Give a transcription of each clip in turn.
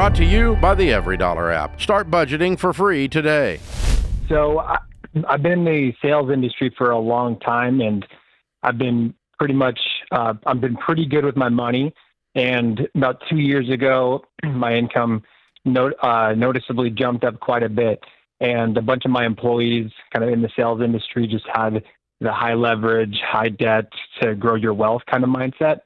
Brought to you by the Every Dollar app. Start budgeting for free today. So I've been in the sales industry for a long time, and I've been pretty good with my money. And about 2 years ago, my income noticeably jumped up quite a bit. And a bunch of my employees kind of in the sales industry just had the high leverage, high debt to grow your wealth kind of mindset.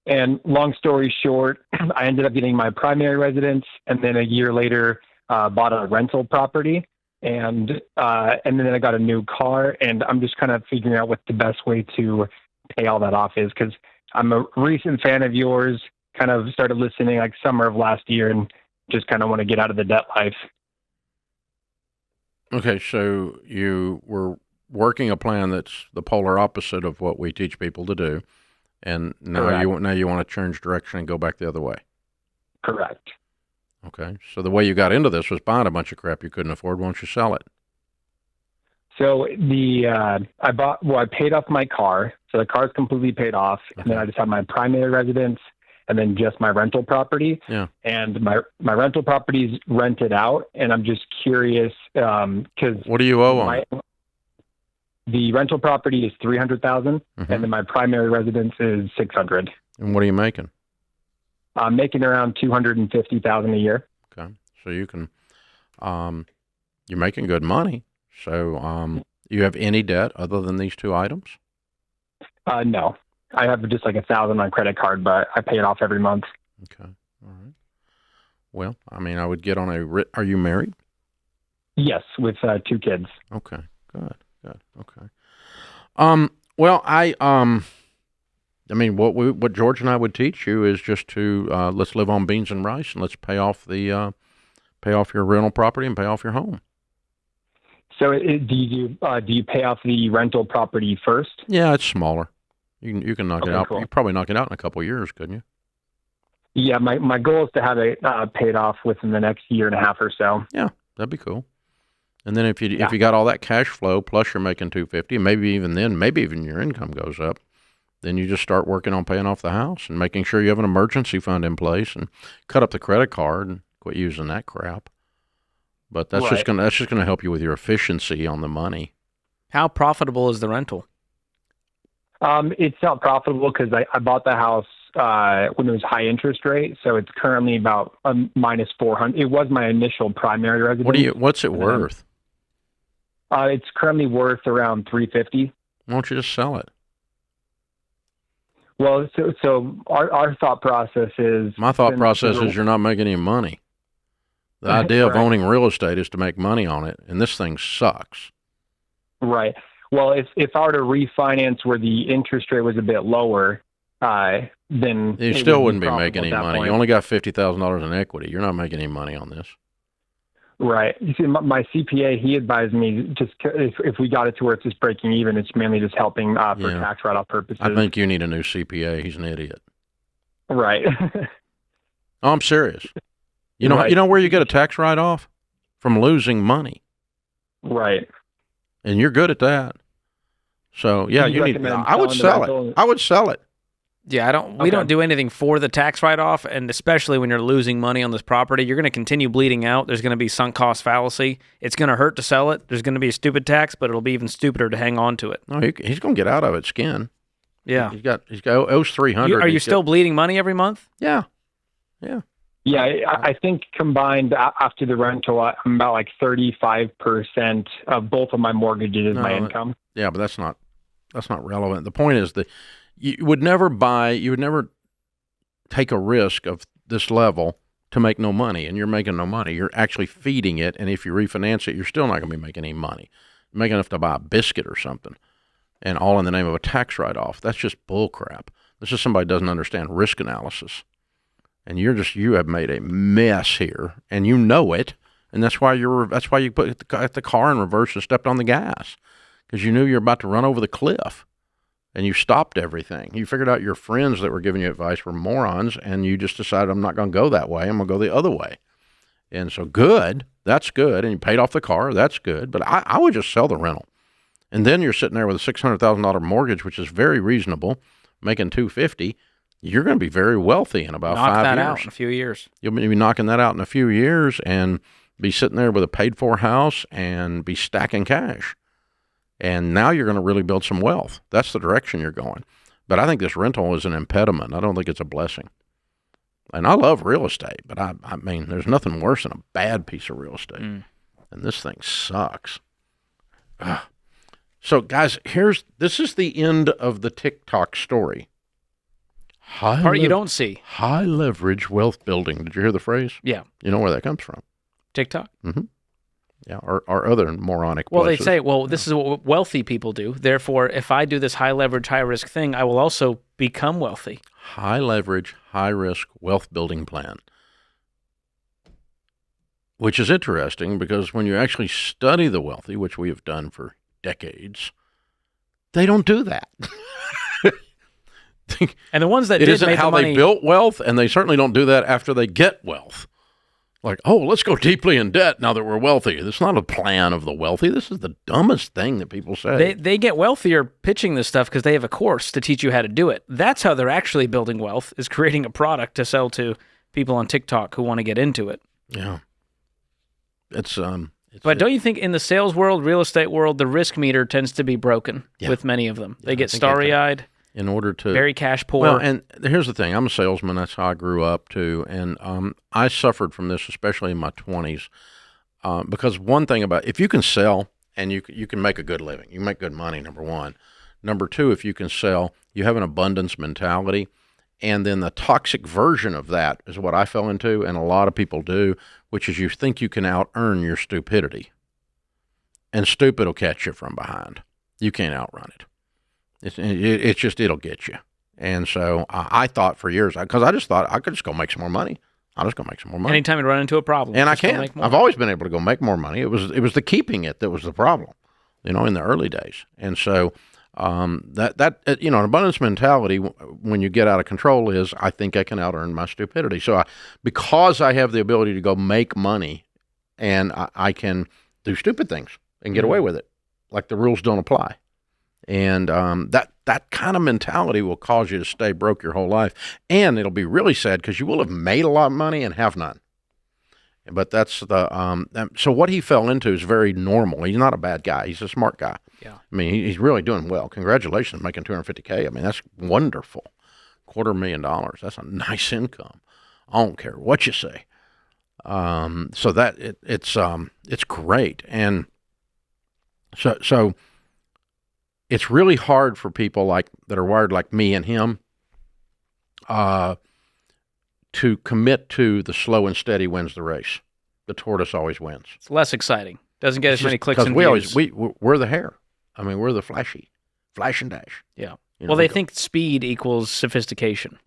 And long story short, I ended up getting my primary residence, and then a year later, bought a rental property, and then I got a new car. And I'm just kind of figuring out what the best way to pay all that off is, because I'm a recent fan of yours. Kind of started listening like summer of last year, and just kind of want to get out of the debt life. Okay, so you were working a plan that's the polar opposite of what we teach people to do, and now you want to change direction and go back the other way. Correct. Okay, so the way you got into this was buying a bunch of crap you couldn't afford. Why don't you sell it? So I paid off my car, so the car's completely paid off, and then I just have my primary residence, and then just my rental property. Yeah. And my rental property's rented out, and I'm just curious because what do you owe on it? The rental property is $300,000, and then my primary residence is $600,000. And what are you making? I'm making around $250,000 a year. Okay, so you can, you're making good money. So, you have any debt other than these two items? No, I have just like $1,000 on credit card, but I pay it off every month. Okay, all right. Well, I mean, I would get on are you married? Yes, with 2 kids. Okay, good. Okay. Well, I mean, what George and I would teach you is just to let's live on beans and rice, and let's pay off your rental property and pay off your home. So, do you pay off the rental property first? Yeah, it's smaller. You can knock it out. Cool. You probably knock it out in a couple of years, couldn't you? Yeah, my goal is to have it paid off within the next year and a half or so. Yeah, that'd be cool. And then if you got all that cash flow plus you're making $250, maybe even your income goes up, then you just start working on paying off the house and making sure you have an emergency fund in place and cut up the credit card and quit using that crap. But that's just gonna help you with your efficiency on the money. How profitable is the rental? It's not profitable because I bought the house when it was high interest rate, so it's currently about minus $400. It was my initial primary residence. What's it worth? It's currently worth around $350. Why don't you just sell it? Well, so our thought process is... My thought process is you're not making any money. The idea of owning real estate is to make money on it, and this thing sucks. Right. Well, if I were to refinance where the interest rate was a bit lower, then... You still wouldn't be making any money. You only got $50,000 in equity. You're not making any money on this. Right. You see, my CPA, he advised me just if we got it to where it's just breaking even, it's mainly just helping for tax write-off purposes. I think you need a new CPA. He's an idiot. Right. Oh, I'm serious. You know where you get a tax write-off? From losing money. Right. And you're good at that. So, yeah, I would sell it. I would sell it. Yeah, we don't do anything for the tax write-off, and especially when you're losing money on this property, you're going to continue bleeding out. There's going to be sunk cost fallacy. It's going to hurt to sell it. There's going to be a stupid tax, but it'll be even stupider to hang on to it. No, he's going to get out of it skin. Yeah. He's got owes $300. Are you still bleeding money every month? Yeah. Yeah. Yeah, I think combined after the rental, I'm about like 35% of both of my mortgages is my income. Yeah, but that's not relevant. The point is that you would never take a risk of this level to make no money, and you're making no money. You're actually feeding it, and if you refinance it, you're still not going to be making any money. You're making enough to buy a biscuit or something, and all in the name of a tax write-off. That's just bull crap. This is somebody who doesn't understand risk analysis. And you have made a mess here, and you know it, and that's why you put the car in reverse and stepped on the gas, because you knew you were about to run over the cliff, and you stopped everything. You figured out your friends that were giving you advice were morons, and you just decided, I'm not going to go that way. I'm going to go the other way. And so that's good, and you paid off the car, that's good, but I would just sell the rental. And then you're sitting there with a $600,000 mortgage, which is very reasonable, making $250,000. you're going to be very wealthy in about Knock 5 that years. out in a few years. You'll be knocking that out in a few years and be sitting there with a paid-for house and be stacking cash. And now you're going to really build some wealth. That's the direction you're going. But I think this rental is an impediment. I don't think it's a blessing. And I love real estate, but I mean, there's nothing worse than a bad piece of real estate. And this thing sucks. Ugh. So, guys, this is the end of the TikTok story. Part you don't see. High leverage wealth building. Did you hear the phrase? Yeah. You know where that comes from? TikTok? Mm-hmm. Yeah, or other moronic Well, places. they say, this is what wealthy people do. Therefore, if I do this high leverage, high risk thing, I will also become wealthy. High leverage, high risk wealth building plan. Which is interesting because when you actually study the wealthy, which we have done for decades, they don't do that. And the ones that it did isn't make how the money, they built wealth, and they certainly don't do that after they get wealth. Like, oh, let's go deeply in debt now that we're wealthy. That's not a plan of the wealthy. This is the dumbest thing that people say. they get wealthier pitching this stuff because they have a course to teach you how to do it. That's how they're actually building wealth, is creating a product to sell to people on TikTok who want to get into it. Yeah. But don't you think in the sales world, real estate world, the risk meter tends to be broken with many of them? They get starry-eyed. In order to very cash poor. Well, and here's the thing: I'm a salesman. That's how I grew up too, and I suffered from this, especially in my 20s, because one thing about if you can sell and you can make a good living, you make good money. Number one, number two, if you can sell, you have an abundance mentality, and then the toxic version of that is what I fell into, and a lot of people do, which is you think you can out-earn your stupidity, and stupid will catch you from behind. You can't outrun it. It's just, it'll get you. And so I thought for years, because I just thought I could just go make some more money. I'll just go make some more money. Anytime you run into a problem. And I can. I've always been able to go make more money. It was the keeping it that was the problem, in the early days. And so an abundance mentality, when you get out of control, is I think I can out-earn my stupidity. So because I have the ability to go make money, and I can do stupid things and get away with it, like the rules don't apply. And that kind of mentality will cause you to stay broke your whole life. And it'll be really sad because you will have made a lot of money and have none. But that's so what he fell into is very normal. He's not a bad guy. He's a smart guy. Yeah. I mean, he's really doing well. Congratulations, making $250K. I mean, that's wonderful. $250,000. That's a nice income. I don't care what you say. So that it's great. And so it's really hard for people that are wired like me and him to commit to the slow and steady wins the race. The tortoise always wins. It's less exciting. Doesn't get as many clicks and views. We're the hare. I mean, we're the flash and dash. Yeah. Well, they think speed equals sophistication.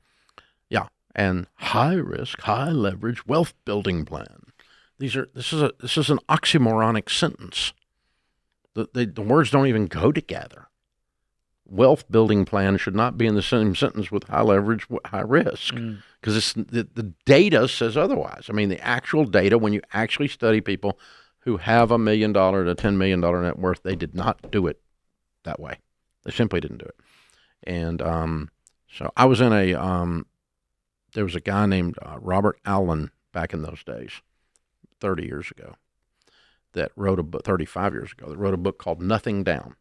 Yeah. And high risk, high leverage wealth building plan. This is an oxymoronic sentence. The words don't even go together. Wealth building plan should not be in the same sentence with high leverage, high risk, because the data says otherwise. I mean, the actual data, when you actually study people who have $1 million to $10 million net worth, they did not do it that way. They simply didn't do it. And so I was in there was a guy named Robert Allen back in those days, 30 years ago, that wrote a book, 35 years ago, that wrote a book called Nothing Down.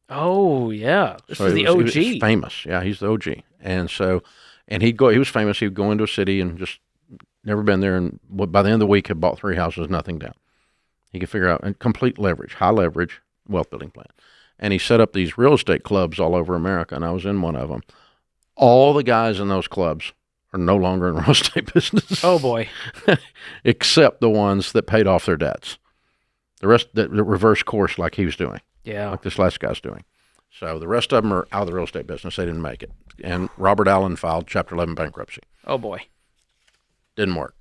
Oh, yeah. This is the OG. He was famous. Yeah, he's the OG. And so, he was famous. He would go into a city and just never been there. And by the end of the week, had bought 3 houses, nothing down. He could figure out a complete leverage, high leverage, wealth building plan. And he set up these real estate clubs all over America, and I was in one of them. All the guys in those clubs are no longer in real estate business. Oh, boy. Except the ones that paid off their debts. The rest, the reverse course like he was doing. Yeah. Like this last guy's doing. So the rest of them are out of the real estate business. They didn't make it. And Robert Allen filed Chapter 11 bankruptcy. Oh, boy. Didn't work.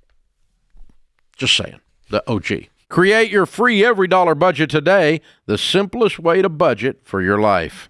Just saying. The OG. Create your free every dollar budget today, the simplest way to budget for your life.